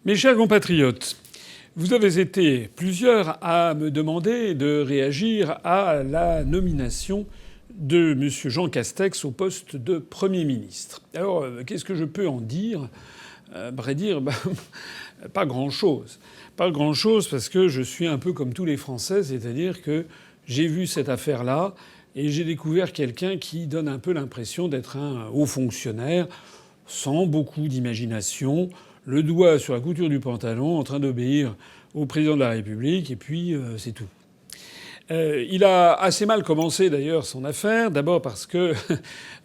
Mes chers compatriotes, vous avez été plusieurs à me demander de réagir à la nomination de M. Jean Castex au poste de Premier ministre. Alors, qu'est-ce que je peux en dire ? À vrai dire, pas grand-chose. Pas grand-chose parce que je suis un peu comme tous les Français, c'est-à-dire que j'ai vu cette affaire-là et j'ai découvert quelqu'un qui donne un peu l'impression d'être un haut fonctionnaire sans beaucoup d'imagination, le doigt sur la couture du pantalon, en train d'obéir au président de la République, et puis c'est tout. Il a assez mal commencé d'ailleurs son affaire, d'abord parce que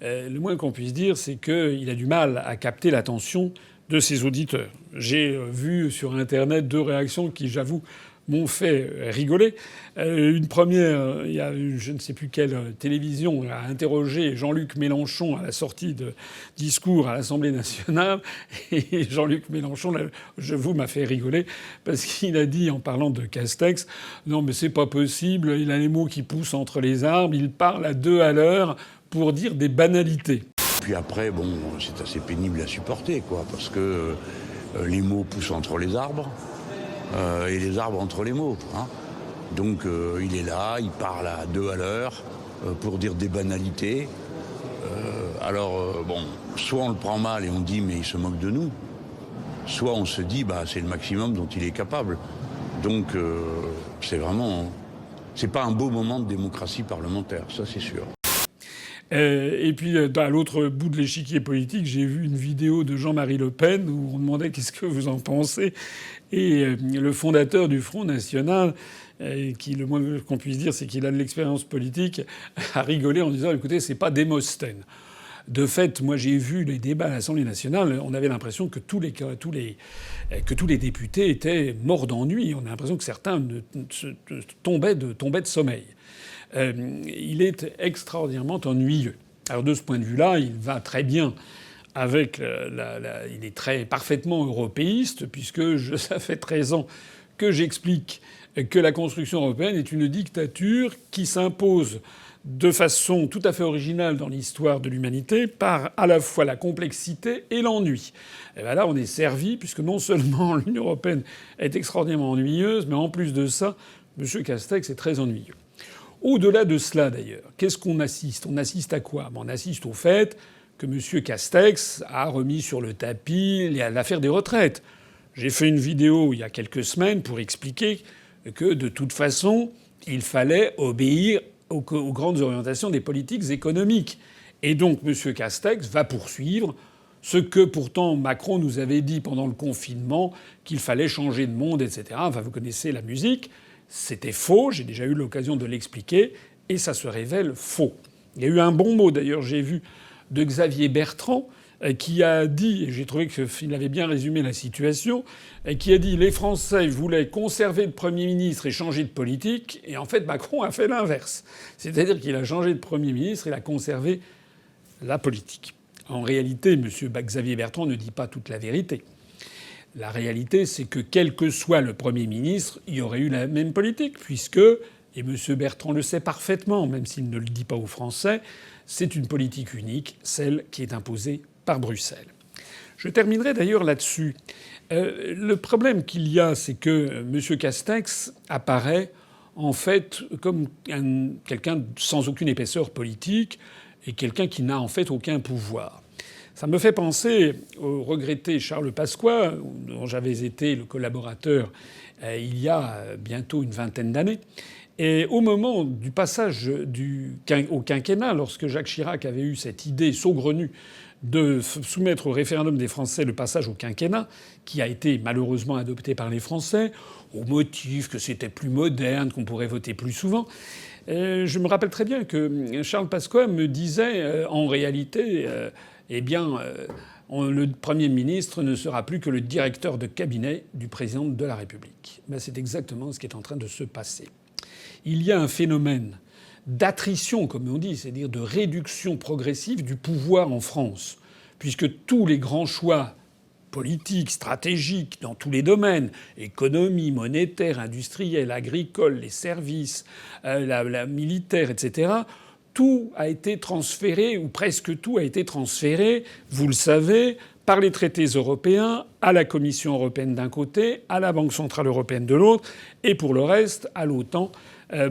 le moins qu'on puisse dire, c'est qu'il a du mal à capter l'attention de ses auditeurs. J'ai vu sur Internet 2 réactions qui, j'avoue, m'ont fait rigoler. Une première, il y a je ne sais plus quelle télévision a interrogé Jean-Luc Mélenchon à la sortie de discours à l'Assemblée nationale. Et Jean-Luc Mélenchon, là, m'a fait rigoler parce qu'il a dit, en parlant de Castex, « Non mais c'est pas possible, il a les mots qui poussent entre les arbres, il parle à 2 à l'heure pour dire des banalités. » Puis après, bon, c'est assez pénible à supporter, quoi, parce que les mots poussent entre les arbres. Et les arbres entre les mots. Hein. Donc il est là, il parle à 2 à l'heure pour dire des banalités. Bon, soit on le prend mal et on dit mais il se moque de nous, soit on se dit c'est le maximum dont il est capable. Donc c'est pas un beau moment de démocratie parlementaire, ça c'est sûr. Et puis, à l'autre bout de l'échiquier politique, j'ai vu une vidéo de Jean-Marie Le Pen où on demandait qu'est-ce que vous en pensez. Et le fondateur du Front National, qui, le moins qu'on puisse dire, c'est qu'il a de l'expérience politique, a rigolé en disant « Écoutez, c'est pas Démosthène ». De fait, moi j'ai vu les débats à l'Assemblée nationale, on avait l'impression que tous les députés étaient morts d'ennui. On a l'impression que certains tombaient de sommeil. Il est extraordinairement ennuyeux. Alors de ce point de vue-là, il va très bien avec il est parfaitement européiste, puisque ça fait 13 ans que j'explique que la construction européenne est une dictature qui s'impose de façon tout à fait originale dans l'histoire de l'humanité par à la fois la complexité et l'ennui. Et ben là, on est servi, puisque non seulement l'Union européenne est extraordinairement ennuyeuse, mais en plus de ça, M. Castex est très ennuyeux. Au-delà de cela, d'ailleurs, qu'est-ce qu'on assiste ? On assiste à quoi ? On assiste au fait que M. Castex a remis sur le tapis l'affaire des retraites. J'ai fait une vidéo il y a quelques semaines pour expliquer que, de toute façon, il fallait obéir aux grandes orientations des politiques économiques. Et donc, M. Castex va poursuivre ce que, pourtant, Macron nous avait dit pendant le confinement, qu'il fallait changer de monde, etc. Enfin, vous connaissez la musique. C'était faux, j'ai déjà eu l'occasion de l'expliquer, et ça se révèle faux. Il y a eu un bon mot, d'ailleurs, j'ai vu, de Xavier Bertrand, qui a dit, et j'ai trouvé qu'il avait bien résumé la situation, qui a dit « Les Français voulaient conserver le Premier ministre et changer de politique », et en fait Macron a fait l'inverse. C'est-à-dire qu'il a changé de Premier ministre, il a conservé la politique. En réalité, M. Xavier Bertrand ne dit pas toute la vérité. La réalité, c'est que quel que soit le Premier ministre, il y aurait eu la même politique, puisque, et M. Bertrand le sait parfaitement, même s'il ne le dit pas aux Français, c'est une politique unique, celle qui est imposée par Bruxelles. Je terminerai d'ailleurs là-dessus. Le problème qu'il y a, c'est que M. Castex apparaît en fait comme quelqu'un sans aucune épaisseur politique et quelqu'un qui n'a en fait aucun pouvoir. Ça me fait penser au regretté Charles Pasqua, dont j'avais été le collaborateur il y a bientôt une vingtaine d'années. Et au moment du passage au quinquennat, lorsque Jacques Chirac avait eu cette idée saugrenue de soumettre au référendum des Français le passage au quinquennat, qui a été malheureusement adopté par les Français, au motif que c'était plus moderne, qu'on pourrait voter plus souvent, je me rappelle très bien que Charles Pasqua me disait en réalité le Premier ministre ne sera plus que le directeur de cabinet du président de la République. C'est exactement ce qui est en train de se passer. Il y a un phénomène d'attrition, comme on dit, c'est-à-dire de réduction progressive du pouvoir en France, puisque tous les grands choix politiques, stratégiques, dans tous les domaines, économie, monétaire, industrielle, agricole, les services, la militaire, etc., tout a été transféré, ou presque tout a été transféré, vous le savez, par les traités européens, à la Commission européenne d'un côté, à la Banque centrale européenne de l'autre, et pour le reste, à l'OTAN,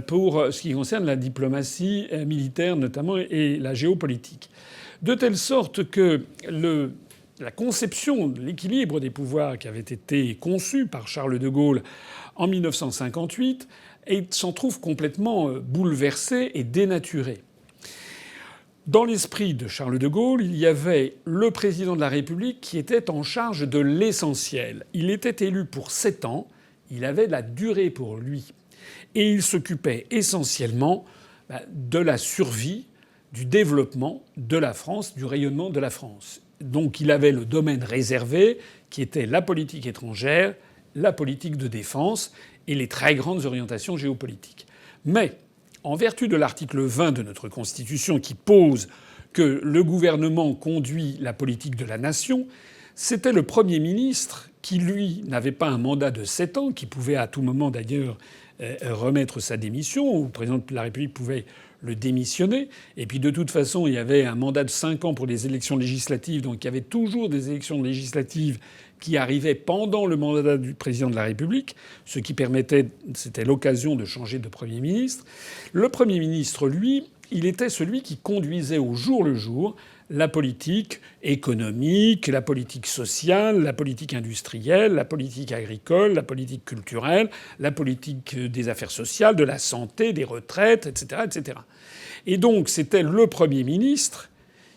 pour ce qui concerne la diplomatie militaire notamment et la géopolitique. De telle sorte que la conception de l'équilibre des pouvoirs qui avait été conçue par Charles de Gaulle en 1958 s'en trouve complètement bouleversée et dénaturée. Dans l'esprit de Charles de Gaulle, il y avait le président de la République qui était en charge de l'essentiel. Il était élu pour 7 ans, il avait la durée pour lui. Et il s'occupait essentiellement de la survie, du développement de la France, du rayonnement de la France. Donc il avait le domaine réservé qui était la politique étrangère, la politique de défense et les très grandes orientations géopolitiques. Mais en vertu de l'article 20 de notre Constitution qui pose que le gouvernement conduit la politique de la nation, c'était le Premier ministre qui, lui, n'avait pas un mandat de 7 ans, qui pouvait à tout moment d'ailleurs remettre sa démission, ou le président de la République pouvait le démissionner. Et puis de toute façon, il y avait un mandat de 5 ans pour les élections législatives, donc il y avait toujours des élections législatives qui arrivaient pendant le mandat du président de la République, ce qui permettait, c'était l'occasion de changer de Premier ministre. Le Premier ministre, lui, il était celui qui conduisait au jour le jour la politique économique, la politique sociale, la politique industrielle, la politique agricole, la politique culturelle, la politique des affaires sociales, de la santé, des retraites, etc., etc. Et donc c'était le Premier ministre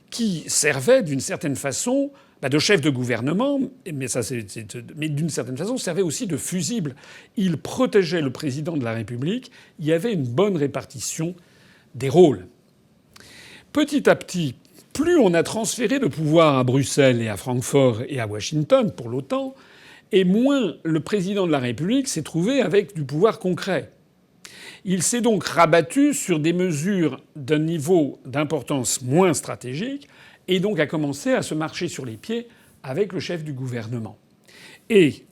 qui servait d'une certaine façon de chef de gouvernement, mais d'une certaine façon servait aussi de fusible. Il protégeait le président de la République. Il y avait une bonne répartition des rôles. Petit à petit, plus on a transféré de pouvoir à Bruxelles et à Francfort et à Washington pour l'OTAN, et moins le président de la République s'est trouvé avec du pouvoir concret. Il s'est donc rabattu sur des mesures d'un niveau d'importance moins stratégique et donc a commencé à se marcher sur les pieds avec le chef du gouvernement. Et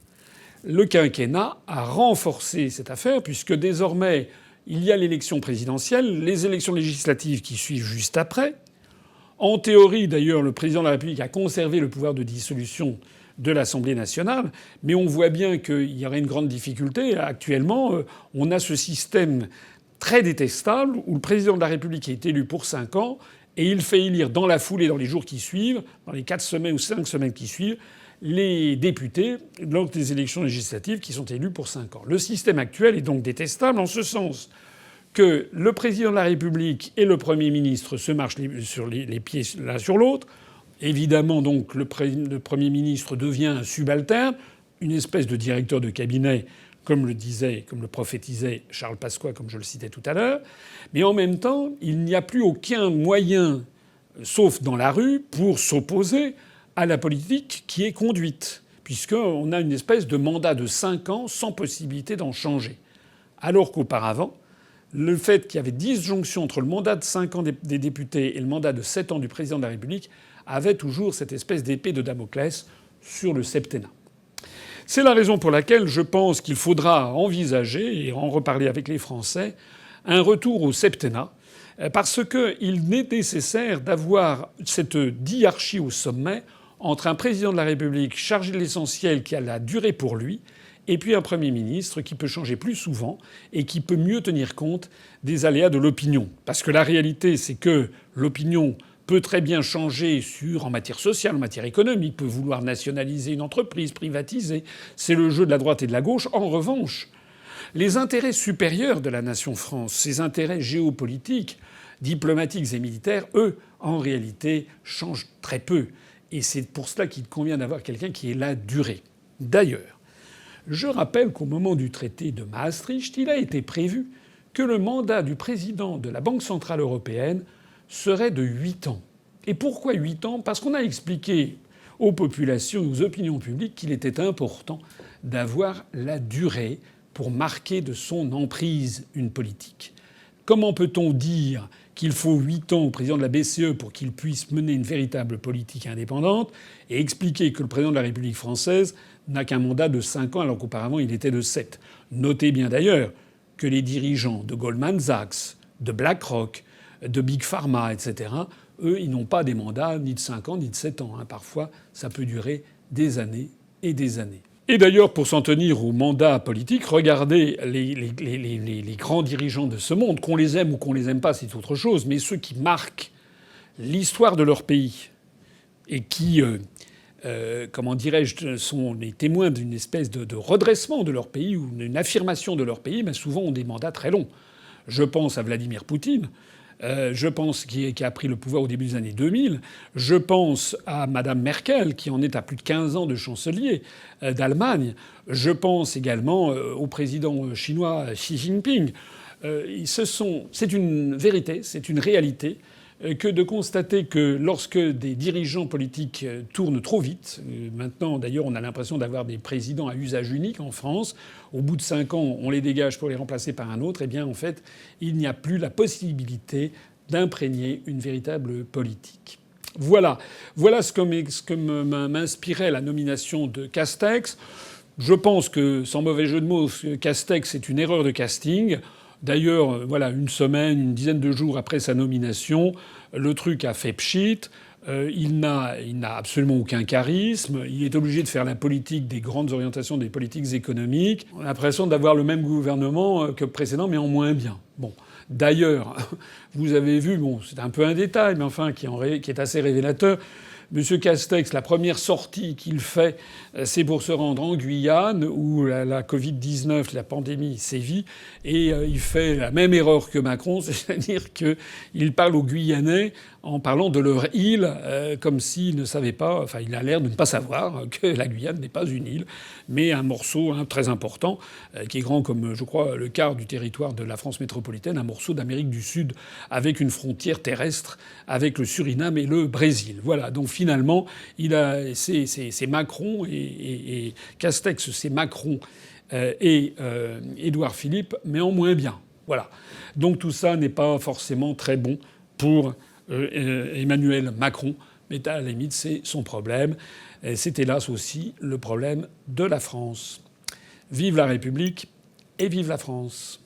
le quinquennat a renforcé cette affaire puisque désormais il y a l'élection présidentielle, les élections législatives qui suivent juste après. En théorie, d'ailleurs, le président de la République a conservé le pouvoir de dissolution de l'Assemblée nationale, mais on voit bien qu'il y aurait une grande difficulté. Actuellement, on a ce système très détestable où le président de la République est élu pour 5 ans et il fait élire dans la foulée, dans les jours qui suivent, dans les 4 semaines ou 5 semaines qui suivent, les députés lors des élections législatives qui sont élus pour 5 ans. Le système actuel est donc détestable en ce sens que le président de la République et le Premier ministre se marchent sur les pieds l'un sur l'autre. Évidemment, donc, le Premier ministre devient un subalterne, une espèce de directeur de cabinet, comme le prophétisait Charles Pasqua, comme je le citais tout à l'heure. Mais en même temps, il n'y a plus aucun moyen, sauf dans la rue, pour s'opposer à la politique qui est conduite, puisqu'on a une espèce de mandat de 5 ans sans possibilité d'en changer. Alors qu'auparavant, le fait qu'il y avait disjonction entre le mandat de 5 ans des députés et le mandat de 7 ans du président de la République avait toujours cette espèce d'épée de Damoclès sur le septennat. C'est la raison pour laquelle je pense qu'il faudra envisager, et en reparler avec les Français, un retour au septennat, parce qu'il est nécessaire d'avoir cette diarchie au sommet entre un président de la République chargé de l'essentiel qui a la durée pour lui, et puis un Premier ministre qui peut changer plus souvent et qui peut mieux tenir compte des aléas de l'opinion. Parce que la réalité, c'est que l'opinion peut très bien changer en matière sociale, en matière économique, peut vouloir nationaliser une entreprise, privatiser. C'est le jeu de la droite et de la gauche. En revanche, les intérêts supérieurs de la nation France, ses intérêts géopolitiques, diplomatiques et militaires, eux, en réalité, changent très peu. Et c'est pour cela qu'il convient d'avoir quelqu'un qui ait la durée. D'ailleurs, je rappelle qu'au moment du traité de Maastricht, il a été prévu que le mandat du président de la Banque centrale européenne serait de 8 ans. Et pourquoi 8 ans ? Parce qu'on a expliqué aux populations, aux opinions publiques qu'il était important d'avoir la durée pour marquer de son emprise une politique. Comment peut-on dire qu'il faut 8 ans au président de la BCE pour qu'il puisse mener une véritable politique indépendante et expliquer que le président de la République française n'a qu'un mandat de 5 ans alors qu'auparavant il était de 7 ? Notez bien d'ailleurs que les dirigeants de Goldman Sachs, de BlackRock, de Big Pharma, etc., Eux, ils n'ont pas des mandats ni de 5 ans ni de 7 ans. Parfois, ça peut durer des années et des années. Et d'ailleurs, pour s'en tenir au mandat politique, regardez les grands dirigeants de ce monde, qu'on les aime ou qu'on les aime pas, c'est autre chose, mais ceux qui marquent l'histoire de leur pays et qui, comment dirais-je, sont les témoins d'une espèce de redressement de leur pays ou d'une affirmation de leur pays, mais souvent ont des mandats très longs. Je pense à Vladimir Poutine. Je pense qui a pris le pouvoir au début des années 2000. Je pense à Madame Merkel, qui en est à plus de 15 ans de chancelier d'Allemagne. Je pense également au président chinois Xi Jinping. C'est une vérité, c'est une réalité que de constater que lorsque des dirigeants politiques tournent trop vite, maintenant d'ailleurs on a l'impression d'avoir des présidents à usage unique en France, au bout de 5 ans on les dégage pour les remplacer par un autre, eh bien en fait il n'y a plus la possibilité d'imprégner une véritable politique. Voilà ce que m'inspirait la nomination de Castex. Je pense que, sans mauvais jeu de mots, Castex est une erreur de casting. D'ailleurs, voilà, une semaine, une dizaine de jours après sa nomination, le truc a fait pchit. Il n'a absolument aucun charisme. Il est obligé de faire la politique des grandes orientations des politiques économiques. On a l'impression d'avoir le même gouvernement que le précédent, mais en moins bien. Bon. D'ailleurs, vous avez vu, bon, c'est un peu un détail, mais enfin, qui est assez révélateur. Monsieur Castex, la première sortie qu'il fait, c'est pour se rendre en Guyane, où la Covid-19, la pandémie, sévit, et il fait la même erreur que Macron, c'est-à-dire qu'il parle aux Guyanais en parlant de leur île, comme s'il ne savait pas, enfin il a l'air de ne pas savoir que la Guyane n'est pas une île, mais un morceau très important, qui est grand comme, je crois, le quart du territoire de la France métropolitaine, un morceau d'Amérique du Sud, avec une frontière terrestre avec le Suriname et le Brésil. Voilà, donc finalement, c'est Macron et Castex, c'est Macron et Édouard Philippe, mais en moins bien. Voilà. Donc tout ça n'est pas forcément très bon pour Emmanuel Macron, mais à la limite, c'est son problème. C'est hélas aussi le problème de la France. Vive la République et vive la France.